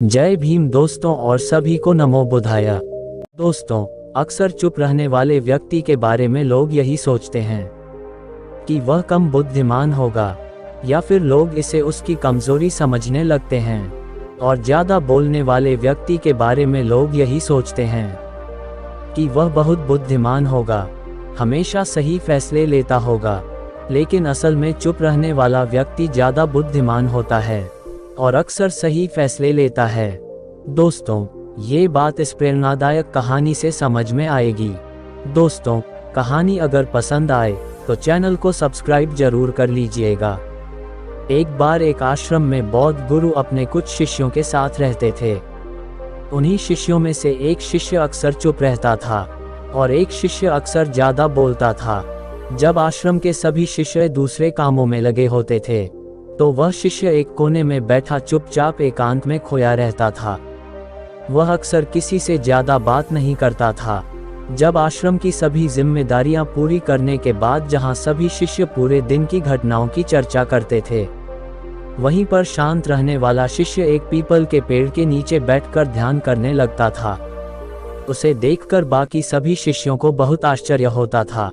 जय भीम दोस्तों और सभी को नमो बुद्धाय। दोस्तों, अक्सर चुप रहने वाले व्यक्ति के बारे में लोग यही सोचते हैं कि वह कम बुद्धिमान होगा, या फिर लोग इसे उसकी कमजोरी समझने लगते हैं। और ज़्यादा बोलने वाले व्यक्ति के बारे में लोग यही सोचते हैं कि वह बहुत बुद्धिमान होगा, हमेशा सही फैसले लेता होगा। लेकिन असल में चुप रहने वाला व्यक्ति ज़्यादा बुद्धिमान होता है और अक्सर सही फैसले लेता है। दोस्तों, ये बात इस प्रेरणादायक कहानी से समझ में आएगी। दोस्तों, कहानी अगर पसंद आए तो चैनल को सब्सक्राइब जरूर कर लीजिएगा। एक बार एक आश्रम में बौद्ध गुरु अपने कुछ शिष्यों के साथ रहते थे। उन्हीं शिष्यों में से एक शिष्य अक्सर चुप रहता था और एक शिष्य अक्सर ज़्यादा बोलता था। जब आश्रम के सभी शिष्य दूसरे कामों में लगे होते थे तो वह शिष्य एक कोने में बैठा चुपचाप एकांत में खोया रहता था। वह अक्सर किसी से ज़्यादा बात नहीं करता था। जब आश्रम की सभी जिम्मेदारियां पूरी करने के बाद जहां सभी शिष्य पूरे दिन की घटनाओं की चर्चा करते थे, वहीं पर शांत रहने वाला शिष्य एक पीपल के पेड़ के नीचे बैठकर ध्यान करने लगता था। उसे देखकर बाकी सभी शिष्यों को बहुत आश्चर्य होता था,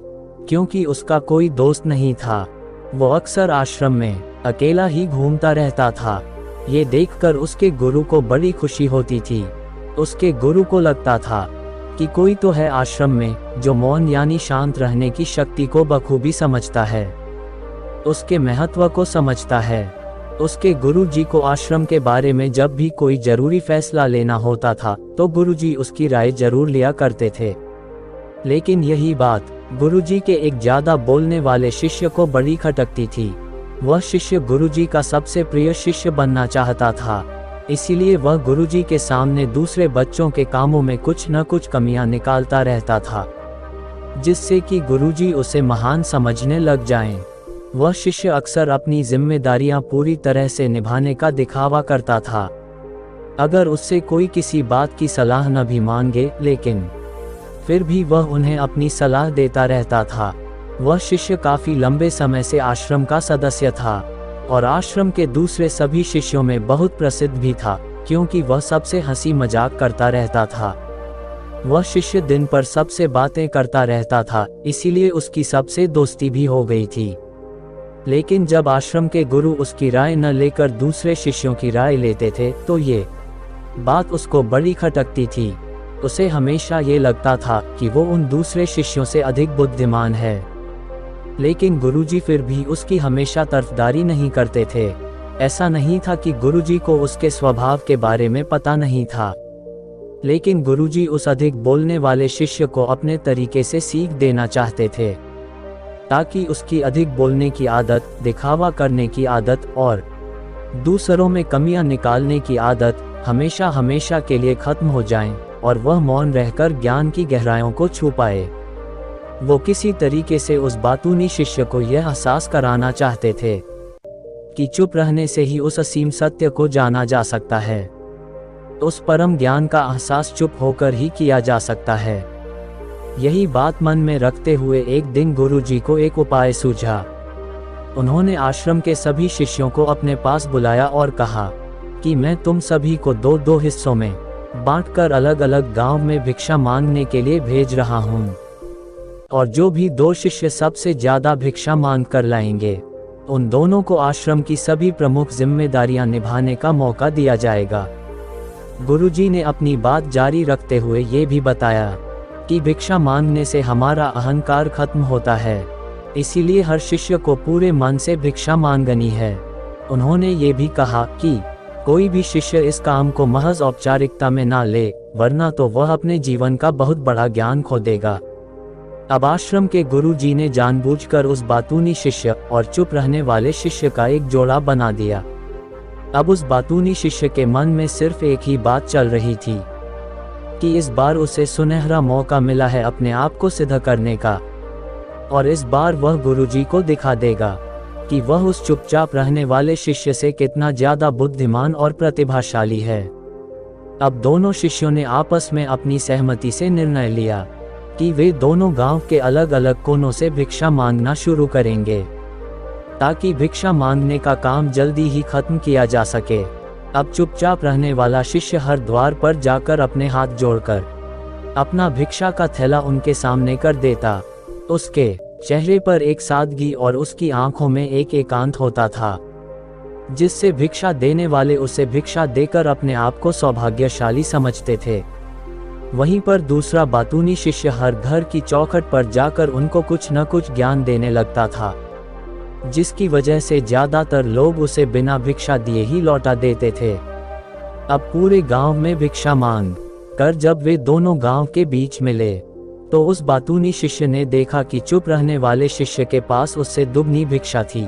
क्योंकि उसका कोई दोस्त नहीं था। वो अक्सर आश्रम में अकेला ही घूमता रहता था। ये देखकर उसके गुरु को बड़ी खुशी होती थी। उसके गुरु को लगता था कि कोई तो है आश्रम में जो मौन यानी शांत रहने की शक्ति को बखूबी समझता है, उसके महत्व को समझता है। उसके गुरु जी को आश्रम के बारे में जब भी कोई जरूरी फैसला लेना होता था तो गुरु जी उसकी राय जरूर लिया करते थे। लेकिन यही बात गुरुजी के एक ज़्यादा बोलने वाले शिष्य को बड़ी खटकती थी। वह शिष्य गुरुजी का सबसे प्रिय शिष्य बनना चाहता था, इसीलिए वह गुरुजी के सामने दूसरे बच्चों के कामों में कुछ न कुछ कमियां निकालता रहता था, जिससे कि गुरुजी उसे महान समझने लग जाएं। वह शिष्य अक्सर अपनी जिम्मेदारियां पूरी तरह से निभाने का दिखावा करता था। अगर उससे कोई किसी बात की सलाह न भी मांगे, लेकिन फिर भी वह उन्हें अपनी सलाह देता रहता था। वह शिष्य काफी लंबे समय से आश्रम का सदस्य था और आश्रम के दूसरे सभी शिष्यों में बहुत प्रसिद्ध भी था, क्योंकि वह सबसे हंसी मजाक करता रहता था। वह शिष्य दिन पर सबसे बातें करता रहता था, इसीलिए उसकी सबसे दोस्ती भी हो गई थी। लेकिन जब आश्रम के गुरु उसकी राय न लेकर दूसरे शिष्यों की राय लेते थे तो ये बात उसको बड़ी खटकती थी। उसे हमेशा ये लगता था कि वो उन दूसरे शिष्यों से अधिक बुद्धिमान है, लेकिन गुरुजी फिर भी उसकी हमेशा तरफदारी नहीं करते थे। ऐसा नहीं था कि गुरुजी को उसके स्वभाव के बारे में पता नहीं था, लेकिन गुरुजी उस अधिक बोलने वाले शिष्य को अपने तरीके से सीख देना चाहते थे, ताकि उसकी अधिक बोलने की आदत, दिखावा करने की आदत और दूसरों में कमियां निकालने की आदत हमेशा हमेशा के लिए खत्म हो जाएं और वह मौन रहकर ज्ञान की गहराइयों को छू पाए। वो किसी तरीके से उस बातूनी शिष्य को यह एहसास कराना चाहते थे कि चुप रहने से ही उस असीम सत्य को जाना जा सकता है। उस परम ज्ञान का एहसास चुप होकर ही किया जा सकता है। यही बात मन में रखते हुए एक दिन गुरुजी को एक उपाय सूझा। उन्होंने आश्रम के सभी शिष्यों को अपने पास बुलाया और कहा कि मैं तुम सभी को दो दो हिस्सों में बांटकर अलग अलग गांव में भिक्षा मांगने के लिए भेज रहा हूं, और जो भी दो शिष्य सबसे ज्यादा भिक्षा मांग कर लाएंगे, उन दोनों को आश्रम की सभी प्रमुख जिम्मेदारियां निभाने का मौका दिया जाएगा। गुरुजी ने अपनी बात जारी रखते हुए ये भी बताया कि भिक्षा मांगने से हमारा अहंकार खत्म होता है, इसीलिए हर शिष्य को पूरे मन से भिक्षा मांगनी है। उन्होंने ये भी कहा कि कोई भी शिष्य इस काम को महज औपचारिकता में ना ले, वरना तो वह अपने जीवन का बहुत बड़ा ज्ञान खो देगा। अब आश्रम के गुरुजी ने जानबूझकर उस बातूनी शिष्य और चुप रहने वाले शिष्य का एक जोड़ा बना दिया। अब उस बातूनी शिष्य के मन में सिर्फ एक ही बात चल रही थी कि इस बार उसे सुनहरा मौका मिला है अपने आप को सिद्ध करने का, और इस बार वह गुरुजी को दिखा देगा कि वह उस चुपचाप रहने वाले शिष्य से कितना ज्यादा बुद्धिमान और प्रतिभाशाली है। अब दोनों शिष्यों ने आपस में अपनी सहमति से निर्णय लिया कि वे दोनों गांव के अलग अलग कोनों से भिक्षा मांगना शुरू करेंगे, ताकि भिक्षा मांगने का काम जल्दी ही खत्म किया जा सके। अब चुपचाप रहने वाला शिष्य हर द्वार पर जाकर अपने हाथ जोड़कर अपना भिक्षा का थैला उनके सामने कर देता। उसके चेहरे पर एक सादगी और उसकी आंखों में एक एकांत होता था, जिससे भिक्षा देने वाले उसे भिक्षा देकर अपने आप को सौभाग्यशाली समझते थे। वहीं पर दूसरा बातूनी शिष्य हर घर की चौखट पर जाकर उनको कुछ न कुछ ज्ञान देने लगता था, जिसकी वजह से ज्यादातर लोग उसे बिना भिक्षा दिए ही लौटा देते थे। अब पूरे गांव में भिक्षा मांग कर जब वे दोनों गांव के बीच मिले, तो उस बातूनी शिष्य ने देखा कि चुप रहने वाले शिष्य के पास उससे दुगनी भिक्षा थी।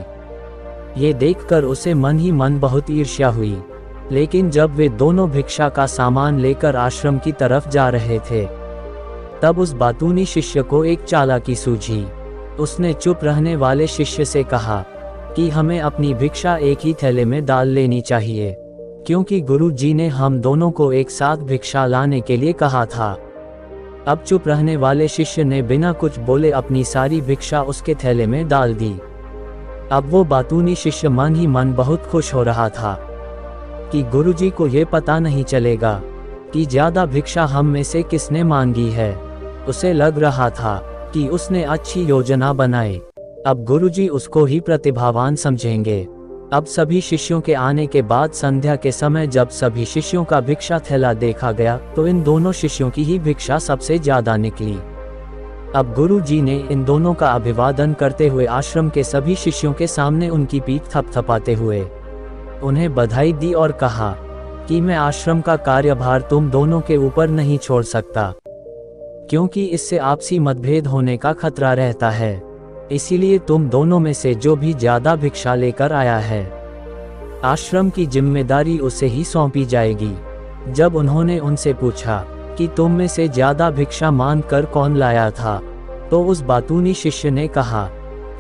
ये देखकर उसे मन ही मन बहुत ईर्ष्या हुई। लेकिन जब वे दोनों भिक्षा का सामान लेकर आश्रम की तरफ जा रहे थे, तब उस बातूनी शिष्य को एक चालाकी सूझी। उसने चुप रहने वाले शिष्य से कहा कि हमें अपनी भिक्षा एक ही थैले में डाल लेनी चाहिए, क्योंकि गुरु जी ने हम दोनों को एक साथ भिक्षा लाने के लिए कहा था। अब चुप रहने वाले शिष्य ने बिना कुछ बोले अपनी सारी भिक्षा उसके थैले में डाल दी। अब वो बातूनी शिष्य मन ही मन बहुत खुश हो रहा था कि गुरुजी को ये पता नहीं चलेगा कि ज्यादा भिक्षा हम में से किसने मांगी है। उसे लग रहा था कि उसने अच्छी योजना बनाई। अब गुरुजी उसको ही प्रतिभावान समझेंगे। अब सभी शिष्यों के आने के बाद संध्या के समय जब सभी शिष्यों का भिक्षा थैला देखा गया, तो इन दोनों शिष्यों की ही भिक्षा सबसे ज्यादा निकली। अब गुरु जी ने इन दोनों का अभिवादन करते हुए आश्रम के सभी शिष्यों के सामने उनकी पीठ थपथपाते हुए उन्हें बधाई दी और कहा कि मैं आश्रम का कार्यभार तुम दोनों के ऊपर नहीं छोड़ सकता, क्योंकि इससे आपसी मतभेद होने का खतरा रहता है। इसीलिए तुम दोनों में से जो भी ज्यादा भिक्षा लेकर आया है, आश्रम की जिम्मेदारी उसे ही सौंपी जाएगी। जब उन्होंने उनसे पूछा कि तुम में से ज्यादा भिक्षा मांग कर कौन लाया था, तो उस बातूनी शिष्य ने कहा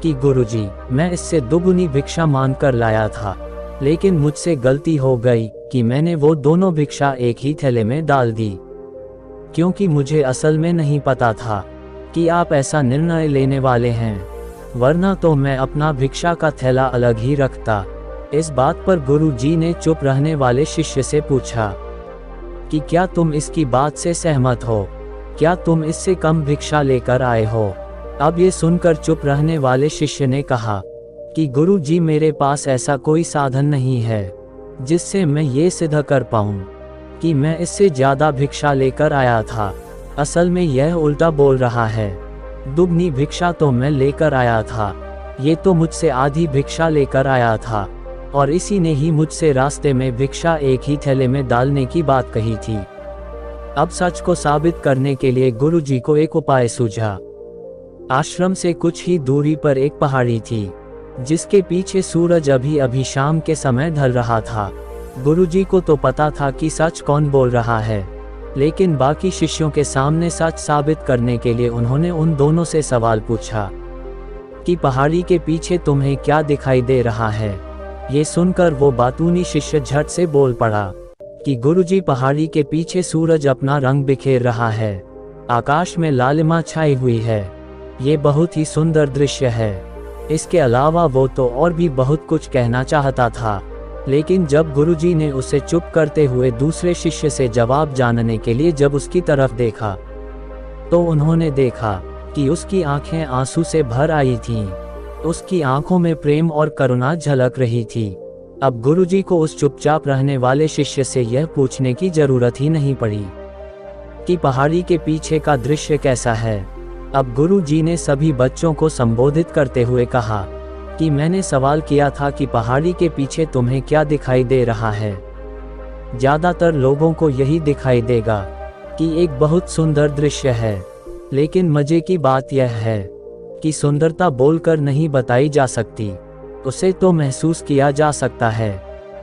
कि गुरुजी, मैं इससे दुगुनी भिक्षा मांग कर लाया था, लेकिन मुझसे गलती हो गई कि मैंने वो दोनों भिक्षा एक ही थैले में डाल दी, क्योंकि मुझे असल में नहीं पता था कि आप ऐसा निर्णय लेने वाले हैं, वरना तो मैं अपना भिक्षा का थैला अलग ही रखता। इस बात पर गुरु जी ने चुप रहने वाले शिष्य से पूछा कि क्या तुम इसकी बात से सहमत हो? क्या तुम इससे कम भिक्षा लेकर आए हो? अब ये सुनकर चुप रहने वाले शिष्य ने कहा कि गुरु जी, मेरे पास ऐसा कोई साधन नहीं है जिससे मैं ये सिद्ध कर पाऊं कि मैं इससे ज्यादा भिक्षा लेकर आया था। असल में यह उल्टा बोल रहा है। दुगनी भिक्षा तो मैं लेकर आया था, ये तो मुझसे आधी भिक्षा लेकर आया था, और इसी ने ही मुझसे रास्ते में भिक्षा एक ही थैले में डालने की बात कही थी। अब सच को साबित करने के लिए गुरुजी को एक उपाय सूझा। आश्रम से कुछ ही दूरी पर एक पहाड़ी थी, जिसके पीछे सूरज अभी अभी शाम के समय ढल रहा था। गुरुजी को तो पता था कि सच कौन बोल रहा है, लेकिन बाकी शिष्यों के सामने सच साबित करने के लिए उन्होंने उन दोनों से सवाल पूछा कि पहाड़ी के पीछे तुम्हें क्या दिखाई दे रहा है। ये सुनकर वो बातूनी शिष्य झट से बोल पड़ा कि गुरुजी, पहाड़ी के पीछे सूरज अपना रंग बिखेर रहा है, आकाश में लालिमा छाई हुई है, ये बहुत ही सुंदर दृश्य है। इसके अलावा वो तो और भी बहुत कुछ कहना चाहता था, लेकिन जब गुरुजी ने उसे चुप करते हुए दूसरे शिष्य से जवाब जानने के लिए जब उसकी तरफ देखा, तो उन्होंने देखा कि उसकी आंखें आंसू से भर आई थीं। उसकी आंखों में प्रेम और करुणा झलक रही थी। अब गुरुजी को उस चुपचाप रहने वाले शिष्य से यह पूछने की जरूरत ही नहीं पड़ी कि पहाड़ी के पीछे का दृश्य कैसा है। अब गुरुजी ने सभी बच्चों को संबोधित करते हुए कहा कि मैंने सवाल किया था कि पहाड़ी के पीछे तुम्हें क्या दिखाई दे रहा है। ज्यादातर लोगों को यही दिखाई देगा कि एक बहुत सुंदर दृश्य है, लेकिन मजे की बात यह है कि सुंदरता बोलकर नहीं बताई जा सकती, उसे तो महसूस किया जा सकता है,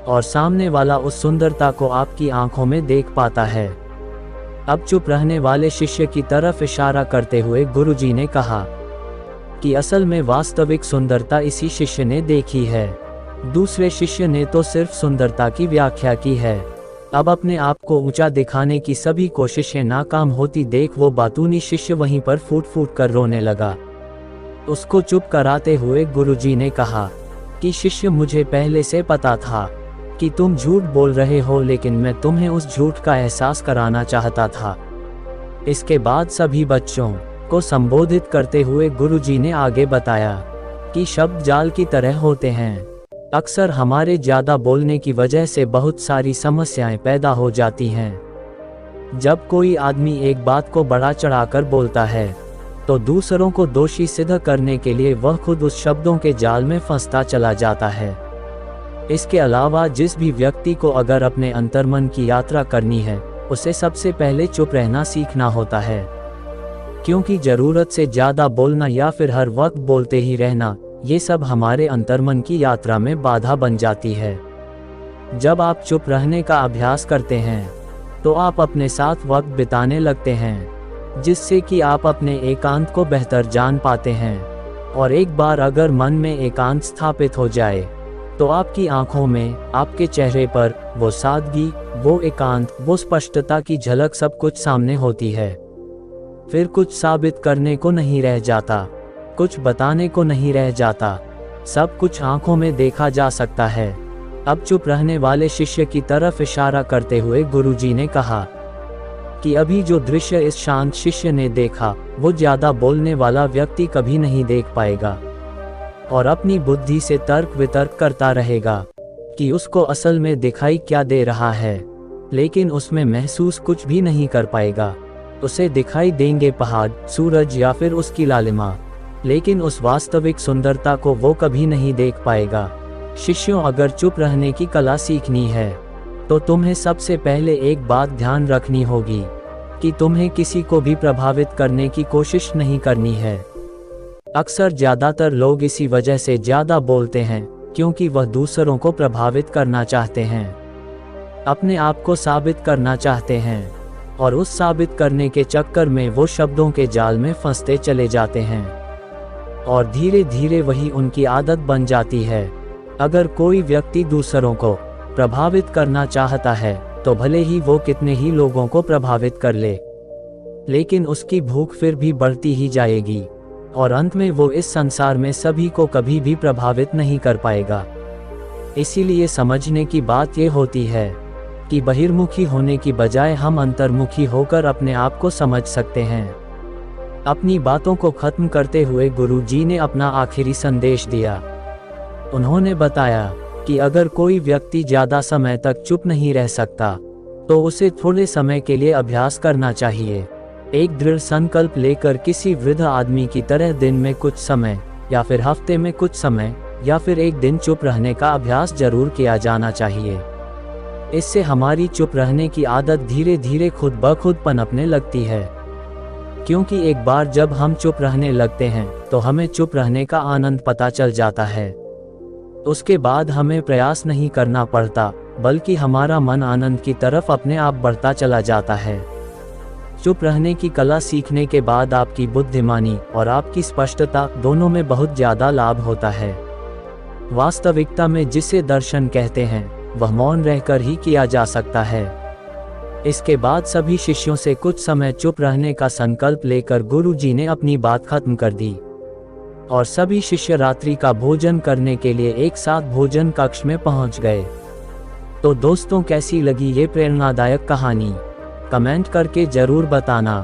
और सामने वाला उस सुंदरता को आपकी आंखों में देख पाता है। अब चुप रहने वाले शिष्य की तरफ इशारा करते हुए गुरुजी ने कहा कि असल में वास्तविक सुंदरता इसी शिष्य ने देखी है, दूसरे शिष्य ने तो सिर्फ सुंदरता की व्याख्या की है। अब अपने आप को ऊंचा दिखाने की सभी कोशिशें नाकाम होती देख वो बातूनी शिष्य वहीं पर फूट फूट कर रोने लगा। उसको चुप कराते हुए गुरुजी ने कहा कि शिष्य, मुझे पहले से पता था कि तुम झूठ बोल रहे हो, लेकिन मैं तुम्हें उस झूठ का एहसास कराना चाहता था। इसके बाद सभी बच्चों को संबोधित करते हुए गुरुजी ने आगे बताया कि शब्द जाल की तरह होते हैं। अक्सर हमारे ज़्यादा बोलने की वजह से बहुत सारी समस्याएं पैदा हो जाती हैं। जब कोई आदमी एक बात को बढ़ा चढ़ाकर बोलता है तो दूसरों को दोषी सिद्ध करने के लिए वह खुद उस शब्दों के जाल में फंसता चला जाता है। इसके अलावा जिस भी व्यक्ति को अगर अपने अंतर्मन की यात्रा करनी है, उसे सबसे पहले चुप रहना सीखना होता है, क्योंकि ज़रूरत से ज़्यादा बोलना या फिर हर वक्त बोलते ही रहना, ये सब हमारे अंतर्मन की यात्रा में बाधा बन जाती है। जब आप चुप रहने का अभ्यास करते हैं तो आप अपने साथ वक्त बिताने लगते हैं, जिससे कि आप अपने एकांत को बेहतर जान पाते हैं। और एक बार अगर मन में एकांत स्थापित हो जाए तो आपकी आंखों में, आपके चेहरे पर वो सादगी, वो एकांत, वो स्पष्टता की झलक सब कुछ सामने होती है। फिर कुछ साबित करने को नहीं रह जाता, कुछ बताने को नहीं रह जाता, सब कुछ आंखों में देखा जा सकता है। अब चुप रहने वाले शिष्य की तरफ इशारा करते हुए गुरुजी ने कहा कि अभी जो दृश्य इस शांत शिष्य ने देखा, वो ज्यादा बोलने वाला व्यक्ति कभी नहीं देख पाएगा और अपनी बुद्धि से तर्क वितर्क करता रहेगा कि उसको असल में दिखाई क्या दे रहा है, लेकिन उसमें महसूस कुछ भी नहीं कर पाएगा। उसे दिखाई देंगे पहाड़, सूरज या फिर उसकी लालिमा, लेकिन उस वास्तविक सुंदरता को वो कभी नहीं देख पाएगा। शिष्यों, अगर चुप रहने की कला सीखनी है तो तुम्हें सबसे पहले एक बात ध्यान रखनी होगी कि तुम्हें किसी को भी प्रभावित करने की कोशिश नहीं करनी है। अक्सर ज़्यादातर लोग इसी वजह से ज़्यादा बोलते हैं क्योंकि वह दूसरों को प्रभावित करना चाहते हैं, अपने आप को साबित करना चाहते हैं, और उस साबित करने के चक्कर में वो शब्दों के जाल में फंसते चले जाते हैं और धीरे धीरे वही उनकी आदत बन जाती है। अगर कोई व्यक्ति दूसरों को प्रभावित करना चाहता है तो भले ही वो कितने ही लोगों को प्रभावित कर ले, लेकिन उसकी भूख फिर भी बढ़ती ही जाएगी और अंत में वो इस संसार में सभी को कभी भी प्रभावित नहीं कर पाएगा। इसीलिए समझने की बात ये होती है कि बहिर्मुखी होने की बजाय हम अंतर्मुखी होकर अपने आप को समझ सकते हैं। अपनी बातों को खत्म करते हुए गुरुजी ने अपना आखिरी संदेश दिया। उन्होंने बताया कि अगर कोई व्यक्ति ज़्यादा समय तक चुप नहीं रह सकता तो उसे थोड़े समय के लिए अभ्यास करना चाहिए। एक दृढ़ संकल्प लेकर किसी वृद्ध आदमी की तरह दिन में कुछ समय या फिर हफ्ते में कुछ समय या फिर एक दिन चुप रहने का अभ्यास जरूर किया जाना चाहिए। इससे हमारी चुप रहने की आदत धीरे धीरे खुद ब खुद पनपने लगती है, क्योंकि एक बार जब हम चुप रहने लगते हैं तो हमें चुप रहने का आनंद पता चल जाता है। उसके बाद हमें प्रयास नहीं करना पड़ता, बल्कि हमारा मन आनंद की तरफ अपने आप बढ़ता चला जाता है। चुप रहने की कला सीखने के बाद आपकी बुद्धिमानी और आपकी स्पष्टता दोनों में बहुत ज़्यादा लाभ होता है। वास्तविकता में जिसे दर्शन कहते हैं वह मौन रहकर ही किया जा सकता है। इसके बाद सभी शिष्यों से कुछ समय चुप रहने का संकल्प लेकर गुरुजी ने अपनी बात खत्म कर दी और सभी शिष्य रात्रि का भोजन करने के लिए एक साथ भोजन कक्ष में पहुंच गए। तो दोस्तों, कैसी लगी ये प्रेरणादायक कहानी? कमेंट करके जरूर बताना।